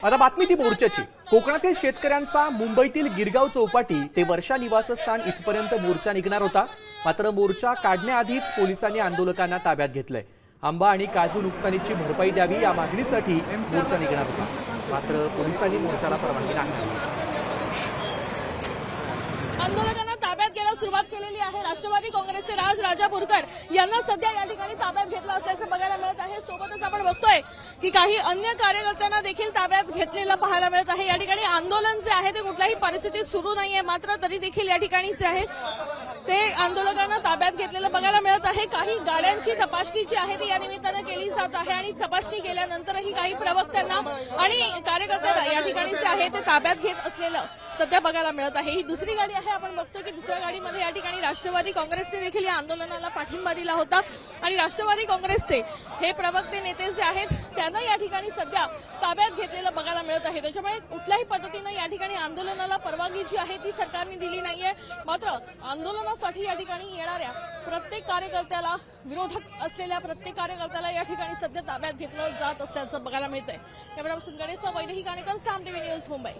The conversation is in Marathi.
आता बातमी ती मोर्चाची। कोकणातील शेतकऱ्यांचा मुंबईतील गिरगाव चौपाटी ते वर्षा निवासस्थान इथपर्यंत मोर्चा निघणार होता। मात्र मोर्चा काढण्याआधीच पोलिसांनी आंदोलकांना ताब्यात घेतलंय। आंबा आणि काजू नुकसानीची भरपाई द्यावी या मागणीसाठी मोर्चा निघणार होता, मात्र पोलिसांनी मोर्चाला परवानगी नाकारली। आंदोलकांना ताब्यात घ्यायला सुरुवात केलेली आहे। राष्ट्रवादी काँग्रेसचे राजापूरकर यांना सध्या या ठिकाणी ताब्यात घेतलं असल्याचं बघायला मिळत आहे। सोबतच आपण बघतोय की काही अन्य कार्यकर्त्यांना देखील ताब्यात घेतलेलं पाहायला मिळत आहे। या ठिकाणी आंदोलन जे आहे ते कुठल्याही परिस्थितीत सुरू नाहीये, मात्र तरी देखील या ठिकाणी जे आहे ते आंदोलकांना ताब्यात घेतलेलं बघायला मिळत आहे। काही गाड्यांची तपासणी जी आहे ती या निमित्तानं केली जात आहे आणि तपासणी केल्यानंतरही काही प्रवक्त्यांना आणि कार्यकर्त्यांना या ठिकाणी जे आहे ते ताब्यात घेत असलेलं सध्या बघायला मिळत आहे। ही दुसरी गाडी आहे। आपण बघतो की दुसऱ्या गाडीमध्ये या ठिकाणी राष्ट्रवादी काँग्रेसने देखील या आंदोलनाला पाठिंबा दिला होता आणि राष्ट्रवादी काँग्रेसचे हे प्रवक्ते नेते जे आहेत त्यांना या ठिकाणी सध्या ताब्यात घेतलेलं बघायला मिळत आहे। त्याच्यामुळे कुठल्याही पद्धतीनं या ठिकाणी आंदोलनाला परवानगी जी आहे ती सरकारने दिली नाहीये, मात्र आंदोलनासाठी या ठिकाणी येणाऱ्या प्रत्येक कार्यकर्त्याला, विरोधक असलेल्या प्रत्येक कार्यकर्त्याला या ठिकाणी सध्या ताब्यात घेतलं जात असल्याचं बघायला मिळतंय। कॅमेरा पर्सन गणेश वैदेही काणेकर, साम टीव्ही न्यूज, मुंबई।